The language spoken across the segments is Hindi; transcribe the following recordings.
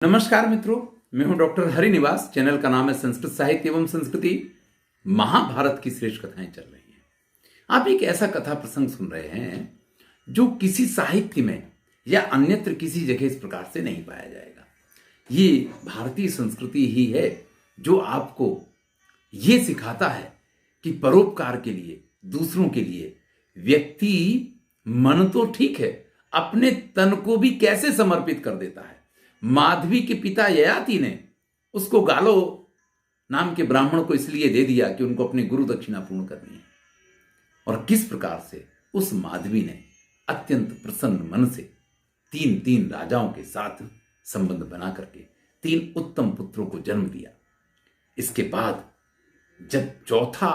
नमस्कार मित्रों, मैं हूं डॉक्टर हरिनिवास। चैनल का नाम है संस्कृत साहित्य एवं संस्कृति। महाभारत की श्रेष्ठ कथाएं चल रही हैं। आप एक ऐसा कथा प्रसंग सुन रहे हैं जो किसी साहित्य में या अन्यत्र किसी जगह इस प्रकार से नहीं पाया जाएगा। ये भारतीय संस्कृति ही है जो आपको ये सिखाता है कि परोपकार के लिए, दूसरों के लिए व्यक्ति मन तो ठीक है, अपने तन को भी कैसे समर्पित कर देता है। माधवी के पिता ययाति ने उसको गालो नाम के ब्राह्मण को इसलिए दे दिया कि उनको अपनी गुरु दक्षिणा पूर्ण करनी है, और किस प्रकार से उस माधवी ने अत्यंत प्रसन्न मन से तीन तीन राजाओं के साथ संबंध बना करके तीन उत्तम पुत्रों को जन्म दिया। इसके बाद जब चौथा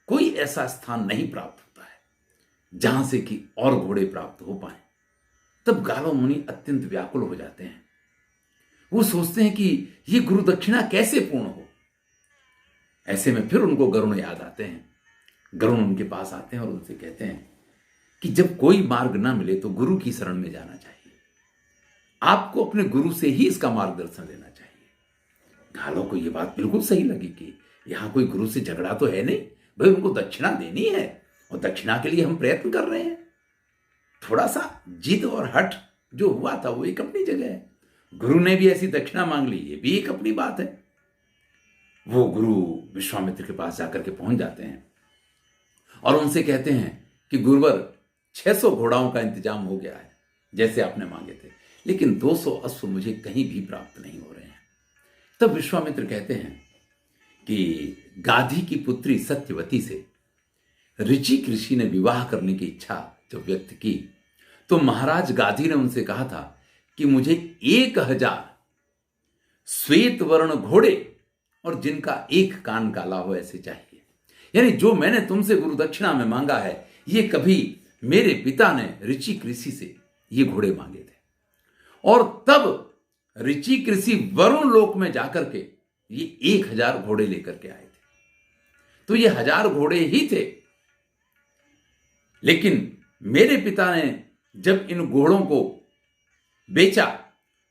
कोई ऐसा स्थान नहीं प्राप्त होता है जहां से कि और घोड़े प्राप्त हो पाए, तब गालो मुनि अत्यंत व्याकुल हो जाते हैं। वो सोचते हैं कि ये गुरु दक्षिणा कैसे पूर्ण हो। ऐसे में फिर उनको गरुण याद आते हैं। गरुण उनके पास आते हैं और उनसे कहते हैं कि जब कोई मार्ग ना मिले तो गुरु की शरण में जाना चाहिए। आपको अपने गुरु से ही इसका मार्गदर्शन लेना चाहिए। गालो को यह बात बिल्कुल सही लगी कि यहां कोई गुरु से झगड़ा तो है नहीं, भाई उनको दक्षिणा देनी है और दक्षिणा के लिए हम प्रयत्न कर रहे हैं। थोड़ा सा जिद और हठ जो हुआ था वो एक अपनी जगह है। गुरु ने भी ऐसी दक्षिणा मांग ली, ये भी एक अपनी बात है। वो गुरु विश्वामित्र के पास जाकर के पहुंच जाते हैं और उनसे कहते हैं कि गुरुवर 600 घोड़ाओं का इंतजाम हो गया है जैसे आपने मांगे थे, लेकिन 200 अश्व मुझे कहीं भी प्राप्त नहीं हो रहे हैं। तब विश्वामित्र कहते हैं कि गाधी की पुत्री सत्यवती से ऋचिक ऋषि ने विवाह करने की इच्छा जब व्यक्त की तो महाराज गाधी ने उनसे कहा था कि मुझे 1000 श्वेत वर्ण घोड़े और जिनका एक कान काला हो ऐसे चाहिए। यानी जो मैंने तुमसे गुरु दक्षिणा में मांगा है, ये कभी मेरे पिता ने ऋचिक ऋषि से ये घोड़े मांगे थे, और तब ऋचिक ऋषि वरुण लोक में जाकर के ये 1000 घोड़े लेकर के आए थे। तो ये 1000 घोड़े ही थे, लेकिन मेरे पिता ने जब इन घोड़ों को बेचा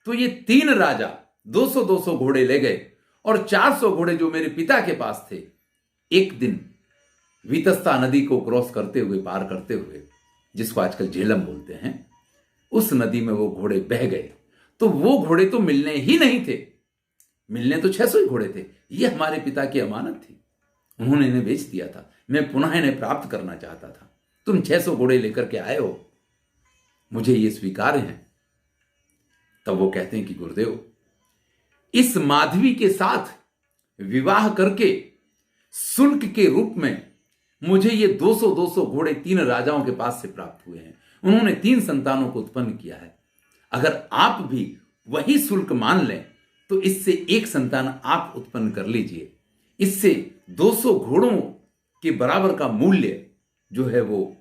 तो ये 3 राजा 200-200 घोड़े ले गए, और 400 घोड़े जो मेरे पिता के पास थे, एक दिन वितस्ता नदी को क्रॉस करते हुए, पार करते हुए, जिसको आजकल झेलम बोलते हैं, उस नदी में वो घोड़े बह गए। तो वो घोड़े तो मिलने ही नहीं थे, मिलने तो 600 ही घोड़े थे। ये हमारे पिता की अमानत थी, उन्होंने इन्हें बेच दिया था, मैं पुनः इन्हें प्राप्त करना चाहता था। तुम 600 घोड़े लेकर के आए हो, मुझे ये स्वीकार है। तब वो कहते हैं कि गुरुदेव, इस माधवी के साथ विवाह करके शुल्क के रूप में मुझे ये 200-200 घोड़े 3 राजाओं के पास से प्राप्त हुए हैं। उन्होंने 3 संतानों को उत्पन्न किया है। अगर आप भी वही शुल्क मान लें तो इससे एक संतान आप उत्पन्न कर लीजिए। इससे 200 घोड़ों के बराबर का मूल्य जो है वो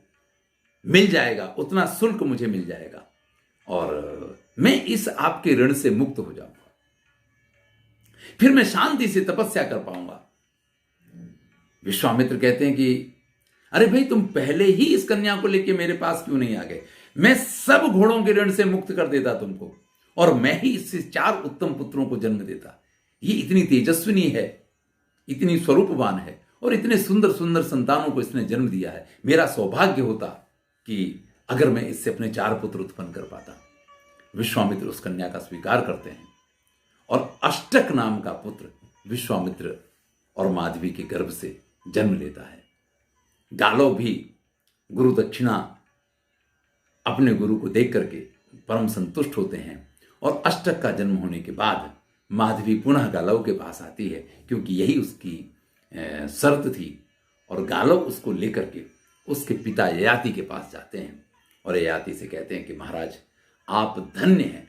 मिल जाएगा, उतना शुल्क मुझे मिल जाएगा और मैं इस आपके ऋण से मुक्त हो जाऊंगा। फिर मैं शांति से तपस्या कर पाऊंगा। विश्वामित्र कहते हैं कि अरे भाई, तुम पहले ही इस कन्या को लेके मेरे पास क्यों नहीं आ गए? मैं सब घोड़ों के ऋण से मुक्त कर देता तुमको, और मैं ही इससे 4 उत्तम पुत्रों को जन्म देता। ये इतनी तेजस्विनी है, इतनी स्वरूपवान है, और इतने सुंदर सुंदर संतानों को इसने जन्म दिया है। मेरा सौभाग्य होता कि अगर मैं इससे अपने 4 पुत्र उत्पन्न कर पाता। विश्वामित्र उस कन्या का स्वीकार करते हैं और अष्टक नाम का पुत्र विश्वामित्र और माधवी के गर्भ से जन्म लेता है। गालो भी गुरु दक्षिणा अपने गुरु को देख करके परम संतुष्ट होते हैं, और अष्टक का जन्म होने के बाद माधवी पुनः गालव के पास आती है, क्योंकि यही उसकी शर्त थी। और गालव उसको लेकर के उसके पिता ययाति के पास जाते हैं और ययाति से कहते हैं कि महाराज, आप धन्य हैं,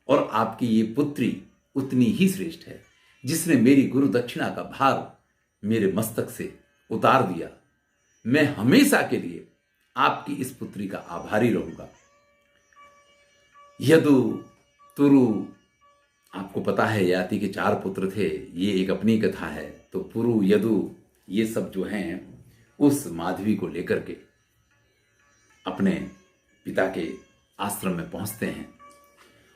और आपकी ये पुत्री उतनी ही श्रेष्ठ है जिसने मेरी गुरु दक्षिणा का भार मेरे मस्तक से उतार दिया। मैं हमेशा के लिए आपकी इस पुत्री का आभारी रहूंगा। यदु, तुरु, आपको पता है ययाति के 4 पुत्र थे, ये एक अपनी कथा है। तो पुरु, यदु, ये सब जो हैं उस माधवी को लेकर के अपने पिता के आश्रम में पहुंचते हैं,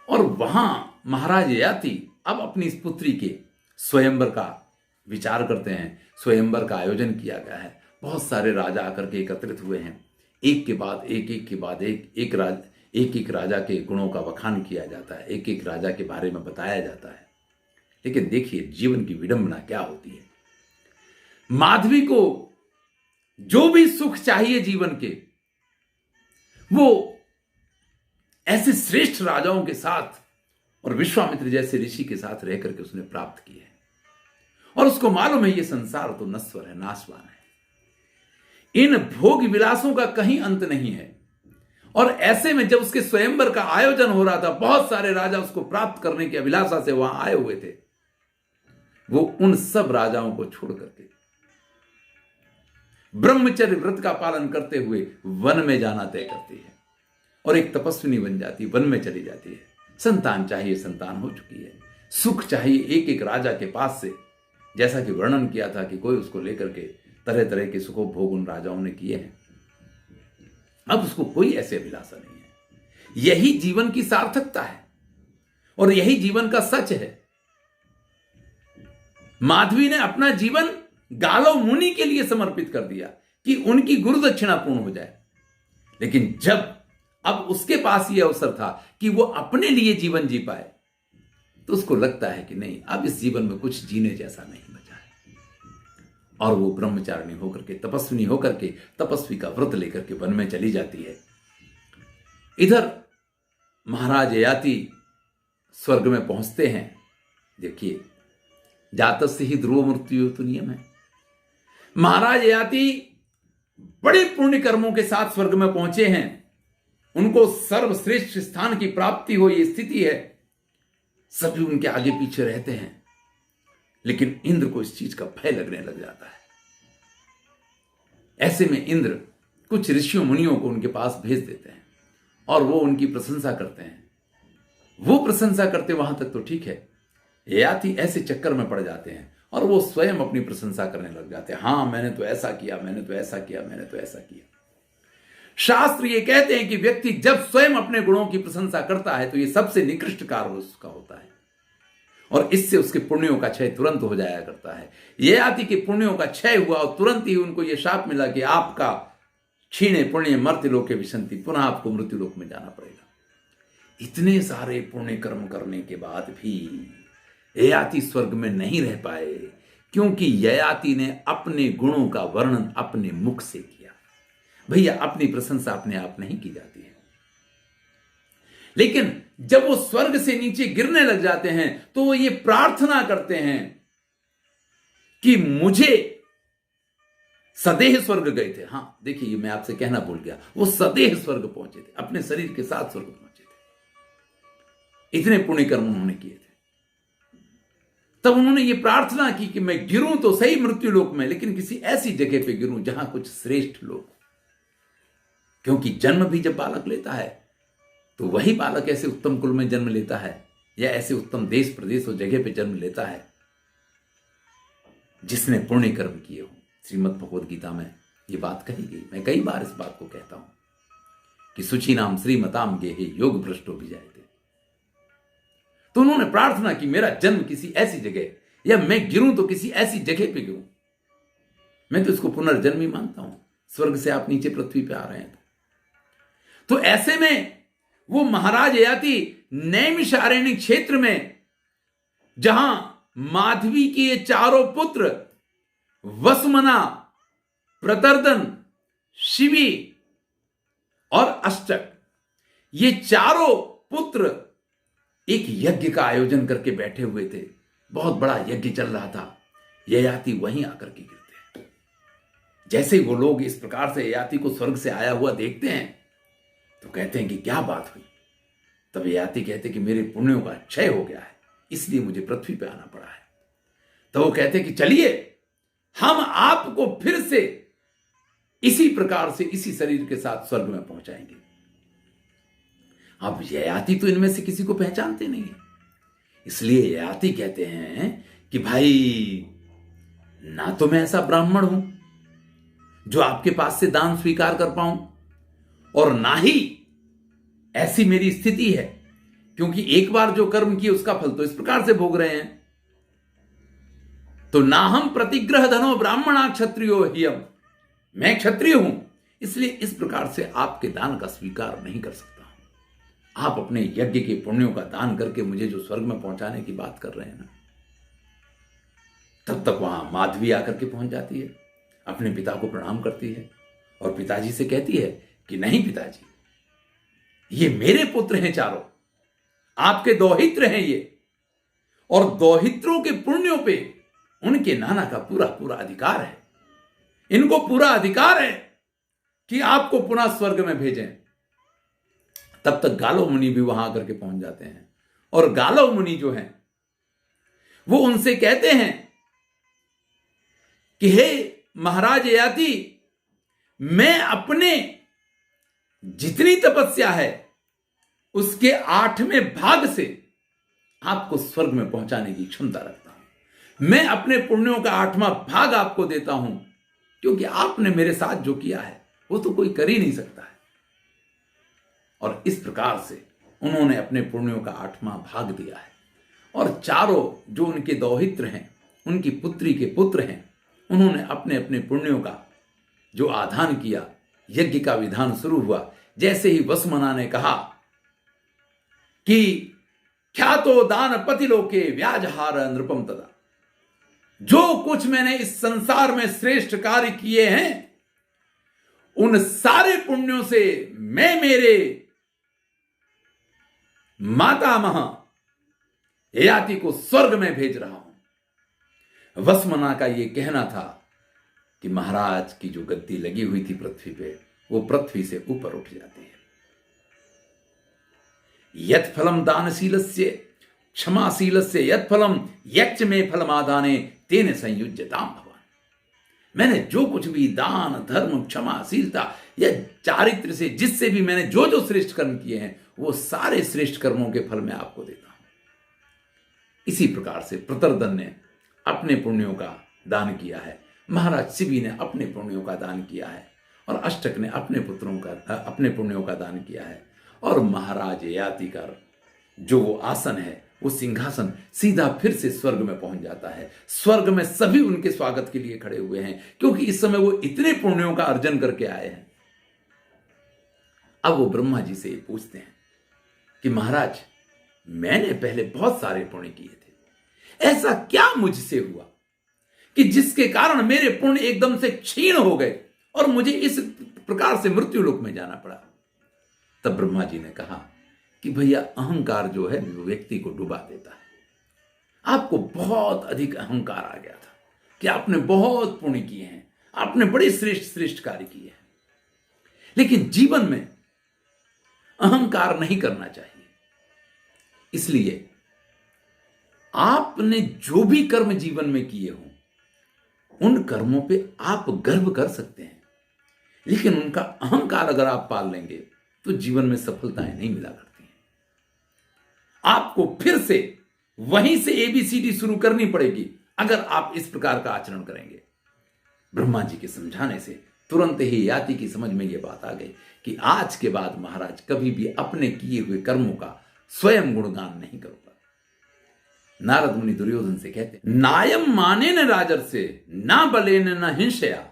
और वहां महाराज ययाति अब अपनी इस पुत्री के स्वयंवर का विचार करते हैं। स्वयंवर का आयोजन किया गया है, बहुत सारे राजा आकर के एकत्रित हुए हैं। एक के बाद एक राजा के गुणों का बखान किया जाता है, एक एक राजा के बारे में बताया जाता है। लेकिन देखिए जीवन की विडंबना क्या होती है। माधवी को जो भी सुख चाहिए जीवन के, वो ऐसे श्रेष्ठ राजाओं के साथ और विश्वामित्र जैसे ऋषि के साथ रह करके उसने प्राप्त किए हैं। और उसको मालूम है ये संसार तो नश्वर है, नाशवान है, इन भोग विलासों का कहीं अंत नहीं है। और ऐसे में जब उसके स्वयंवर का आयोजन हो रहा था, बहुत सारे राजा उसको प्राप्त करने की अभिलाषा से वहां आए हुए थे। वो उन सब राजाओं को छोड़ करके ब्रह्मचर्य व्रत का पालन करते हुए वन में जाना तय करती है और एक तपस्विनी बन जाती, वन में चली जाती है। संतान चाहिए, संतान हो चुकी है। सुख चाहिए, एक एक राजा के पास से, जैसा कि वर्णन किया था कि कोई उसको लेकर के तरह तरह के सुखोपभोग उन राजाओं ने किए हैं। अब उसको कोई ऐसी अभिलाषा नहीं है। यही जीवन की सार्थकता है और यही जीवन का सच है। माधवी ने अपना जीवन गालो मुनि के लिए समर्पित कर दिया कि उनकी गुरु दक्षिणा पूर्ण हो जाए। लेकिन जब अब उसके पास यह अवसर था कि वो अपने लिए जीवन जी पाए, तो उसको लगता है कि नहीं, अब इस जीवन में कुछ जीने जैसा नहीं बचा है। और वो ब्रह्मचारिणी होकर के, तपस्विनी होकर के, तपस्वी का व्रत लेकर के वन में चली जाती है। इधर महाराज ययाति स्वर्ग में पहुंचते हैं। देखिए, जातस्य ही ध्रुव मृत्यु तो नियम है। महाराज ययाति बड़े पुण्य कर्मों के साथ स्वर्ग में पहुंचे हैं। उनको सर्वश्रेष्ठ स्थान की प्राप्ति हो, ये स्थिति है। सभी उनके आगे पीछे रहते हैं। लेकिन इंद्र को इस चीज का भय लगने लग जाता है। ऐसे में इंद्र कुछ ऋषियों मुनियों को उनके पास भेज देते हैं और वो उनकी प्रशंसा करते हैं। वो प्रशंसा करते वहां तक तो ठीक है, ययाति ऐसे चक्कर में पड़ जाते हैं और वो स्वयं अपनी प्रशंसा करने लग जाते हैं। हाँ, मैंने तो ऐसा किया, मैंने तो ऐसा किया, मैंने तो ऐसा किया। शास्त्र ये कहते हैं कि व्यक्ति जब स्वयं अपने गुणों की प्रशंसा करता है तो ये सबसे निकृष्ट कार्य उसका होता है और इससे उसके पुण्यों का क्षय तुरंत हो जाया करता है। ययाति के पुण्यों का क्षय हुआ और तुरंत ही उनको यह शाप मिला कि आपका क्षीणे पुण्य मर्त्यलोके विशंति, पुनः आपको मृत्युलोक में जाना पड़ेगा। इतने सारे पुण्य कर्म करने के बाद भी ययाति स्वर्ग में नहीं रह पाए, क्योंकि ययाति ने अपने गुणों का वर्णन अपने मुख से किया। भैया, अपनी प्रशंसा अपने आप नहीं की जाती है। लेकिन जब वो स्वर्ग से नीचे गिरने लग जाते हैं तो वो ये प्रार्थना करते हैं कि मुझे सदेह स्वर्ग गए थे। हां, देखिए, ये मैं आपसे कहना भूल गया, वो सदेह स्वर्ग पहुंचे थे, अपने शरीर के साथ स्वर्ग पहुंचे थे। इतने पुण्य कर्म उन्होंने किए थे। तब उन्होंने ये प्रार्थना की कि मैं गिरूं तो सही मृत्युलोक में, लेकिन किसी ऐसी जगह पे गिरूं जहां कुछ श्रेष्ठ लोग, क्योंकि जन्म भी जब बालक लेता है तो वही बालक ऐसे उत्तम कुल में जन्म लेता है या ऐसे उत्तम देश प्रदेश और जगह पे जन्म लेता है जिसने पुण्य कर्म किए हो। श्रीमद् भगवद गीता में ये बात कही गई। मैं कई बार इस बात को कहता हूं कि सुचि नाम श्रीमताम गेहे योग भ्रष्टो भी जाए थे। तो उन्होंने प्रार्थना की मेरा जन्म किसी ऐसी जगह, या मैं गिरूं तो किसी ऐसी जगह पे गिरूं। मैं तो इसको पुनर्जन्म ही मानता हूं। स्वर्ग से आप नीचे पृथ्वी पे आ रहे हैं तो ऐसे में वो महाराज ययाति नैमिषारण्य क्षेत्र में, जहां माधवी के ये चारों पुत्र वसुमना, प्रतर्दन, शिवी और अष्टक, ये चारों पुत्र एक यज्ञ का आयोजन करके बैठे हुए थे। बहुत बड़ा यज्ञ चल रहा था। ययाति वहीं आकर के गिरते हैं। जैसे वो लोग इस प्रकार से ययाति को स्वर्ग से आया हुआ देखते हैं तो कहते हैं कि क्या बात हुई। तब ययाति कहते कि मेरे पुण्यों का क्षय हो गया है, इसलिए मुझे पृथ्वी पे आना पड़ा है। तो वो कहते कि चलिए हम आपको फिर से इसी प्रकार से इसी शरीर के साथ स्वर्ग में पहुंचाएंगे। अब ययाति तो इनमें से किसी को पहचानते नहीं है, इसलिए ययाति कहते हैं कि भाई, ना तो मैं ऐसा ब्राह्मण हूं जो आपके पास से दान स्वीकार कर पाऊं, और ना ही ऐसी मेरी स्थिति है क्योंकि एक बार जो कर्म किए उसका फल तो इस प्रकार से भोग रहे हैं। तो ना हम प्रतिग्रह धनो ब्राह्मणा क्षत्रियो हियम, मैं क्षत्रिय हूं, इसलिए इस प्रकार से आपके दान का स्वीकार नहीं कर सकता। आप अपने यज्ञ के पुण्यों का दान करके मुझे जो स्वर्ग में पहुंचाने की बात कर रहे हैं ना, तब तक वहां माधवी आकर के पहुंच जाती है, अपने पिता को प्रणाम करती है और पिताजी से कहती है कि नहीं पिताजी, ये मेरे पुत्र हैं चारों, आपके दौहित्र हैं ये, और दौहित्रों के पुण्यों पे उनके नाना का पूरा पूरा अधिकार है। इनको पूरा अधिकार है कि आपको पुनः स्वर्ग में भेजें। तब तक गालो मुनि भी वहां आकर के पहुंच जाते हैं और गालो मुनि जो हैं वो उनसे कहते हैं कि हे महाराज ययाति, मैं अपने जितनी तपस्या है उसके 8वें भाग से आपको स्वर्ग में पहुंचाने की क्षमता रखता हूं। मैं अपने पुण्यों का 8वां भाग आपको देता हूं, क्योंकि आपने मेरे साथ जो किया है वो तो कोई कर ही नहीं सकता है। और इस प्रकार से उन्होंने अपने पुण्यों का 8वां भाग दिया है। और चारों जो उनके दौहित्र हैं, उनकी पुत्री के पुत्र हैं, उन्होंने अपने अपने पुण्यों का जो आधान किया, यज्ञ का विधान शुरू हुआ। जैसे ही वसुमना ने कहा कि ख्यातो दान पति लोके व्याजहार नृपम तदा, जो कुछ मैंने इस संसार में श्रेष्ठ कार्य किए हैं उन सारे पुण्यों से मैं मेरे मातामह ययाति को स्वर्ग में भेज रहा हूं। वसुमना का यह कहना था कि महाराज की जो गद्दी लगी हुई थी पृथ्वी पे, वो पृथ्वी से ऊपर उठ जाती है। यत् फलम दानशीलस्य क्षमाशीलस्य यत् फलम यक्ष में फलमादाने तेन संयुज्यताम भवान। मैंने जो कुछ भी दान धर्म क्षमाशीलता या चारित्र से जिससे भी मैंने जो जो श्रेष्ठ कर्म किए हैं वो सारे श्रेष्ठ कर्मों के फल मैं आपको देता हूं। इसी प्रकार से प्रतरदन ने अपने पुण्यों का दान किया है, महाराज शिवी ने अपने पुण्यों का दान किया है, और अष्टक ने अपने पुण्यों का दान किया है। और महाराज ययाति का जो वो आसन है, वो सिंहासन सीधा फिर से स्वर्ग में पहुंच जाता है। स्वर्ग में सभी उनके स्वागत के लिए खड़े हुए हैं, क्योंकि इस समय वो इतने पुण्यों का अर्जन करके आए हैं। अब वो ब्रह्मा जी से पूछते हैं कि महाराज, मैंने पहले बहुत सारे पुण्य किए थे, ऐसा क्या मुझसे हुआ कि जिसके कारण मेरे पुण्य एकदम से क्षीण हो गए और मुझे इस प्रकार से मृत्यु लोक में जाना पड़ा। तब ब्रह्मा जी ने कहा कि भैया, अहंकार जो है वो व्यक्ति को डुबा देता है। आपको बहुत अधिक अहंकार आ गया था कि आपने बहुत पुण्य किए हैं, आपने बड़े श्रेष्ठ श्रेष्ठ कार्य किए हैं, लेकिन जीवन में अहंकार नहीं करना चाहिए। इसलिए आपने जो भी कर्म जीवन में किए हो उन कर्मों पे आप गर्व कर सकते हैं, लेकिन उनका अहंकार अगर आप पाल लेंगे तो जीवन में सफलताएं नहीं मिला करती हैं। आपको फिर से वहीं से एबीसीडी शुरू करनी पड़ेगी अगर आप इस प्रकार का आचरण करेंगे। ब्रह्मा जी के समझाने से तुरंत ही ययाति की समझ में यह बात आ गई कि आज के बाद महाराज कभी भी अपने किए हुए कर्मों का स्वयं गुणगान नहीं करूंगा। नारद मुनि दुर्योधन से कहते, नायम माने न राजर से ना बलेन न हिंसया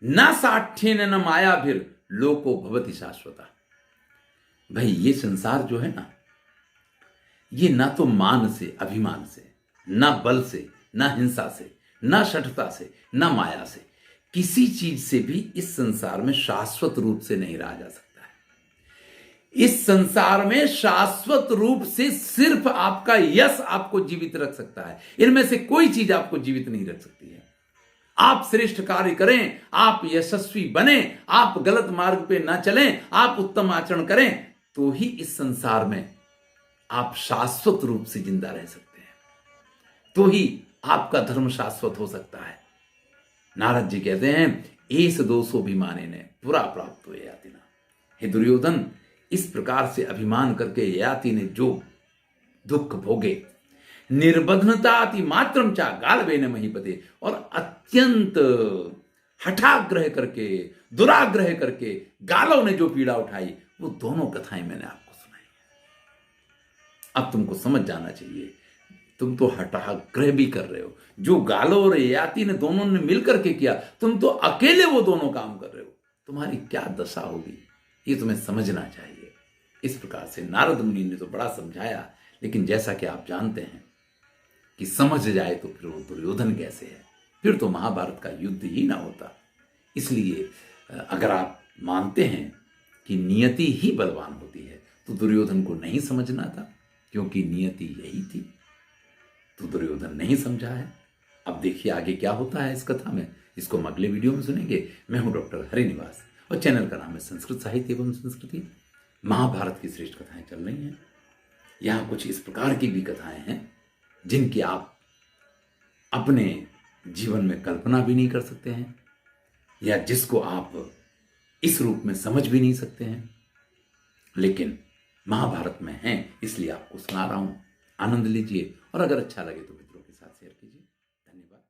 न साठ्येन न मायाभिर लोको भवति शाश्वता। भाई, ये संसार जो है ना, ये ना तो मान से अभिमान से, ना बल से, ना हिंसा से, ना शठता से, ना माया से, किसी चीज से भी इस संसार में शाश्वत रूप से नहीं रहा जा सकता है। इस संसार में शाश्वत रूप से सिर्फ आपका यश आपको जीवित रख सकता है। इनमें से कोई चीज आपको जीवित नहीं रख सकती है। आप श्रेष्ठ कार्य करें, आप यशस्वी बने, आप गलत मार्ग पे ना चलें, आप उत्तम आचरण करें, तो ही इस संसार में आप शाश्वत रूप से जिंदा रह सकते हैं, तो ही आपका धर्म शाश्वत हो सकता है। नारद जी कहते हैं, एस दोषो अभिमाने ने पुरा प्राप्त हो ययातिना। हे दुर्योधन, इस प्रकार से अभिमान करके ययाति ने जो दुख भोगे, निर्बध्नताति मात्रम चा गालवे न महीपते, और अत्यंत हठाग्रह करके, दुराग्रह करके गालव ने जो पीड़ा उठाई, वो दोनों कथाएं मैंने आपको सुनाई। अब तुमको समझ जाना चाहिए, तुम तो हठाग्रह भी कर रहे हो, जो गालो और ययाति ने दोनों ने मिलकर के किया, तुम तो अकेले वो दोनों काम कर रहे हो, तुम्हारी क्या दशा होगी ये तुम्हें समझना चाहिए। इस प्रकार से नारद मुनि ने तो बड़ा समझाया, लेकिन जैसा कि आप जानते हैं कि समझ जाए तो फिर वो दुर्योधन कैसे है, फिर तो महाभारत का युद्ध ही ना होता। इसलिए अगर आप मानते हैं कि नियति ही बलवान होती है तो दुर्योधन को नहीं समझना था, क्योंकि नियति यही थी। तो दुर्योधन नहीं समझा है। अब देखिए आगे क्या होता है इस कथा में, इसको हम अगले वीडियो में सुनेंगे। मैं हूं डॉक्टर हरिनिवास और चैनल का नाम है संस्कृत साहित्य एवं संस्कृति। महाभारत की श्रेष्ठ कथाएं चल रही हैं। यहाँ कुछ इस प्रकार की भी कथाएं हैं जिनकी आप अपने जीवन में कल्पना भी नहीं कर सकते हैं, या जिसको आप इस रूप में समझ भी नहीं सकते हैं, लेकिन महाभारत में हैं, इसलिए आपको सुना रहा हूं। आनंद लीजिए और अगर अच्छा लगे तो मित्रों के साथ शेयर कीजिए। धन्यवाद।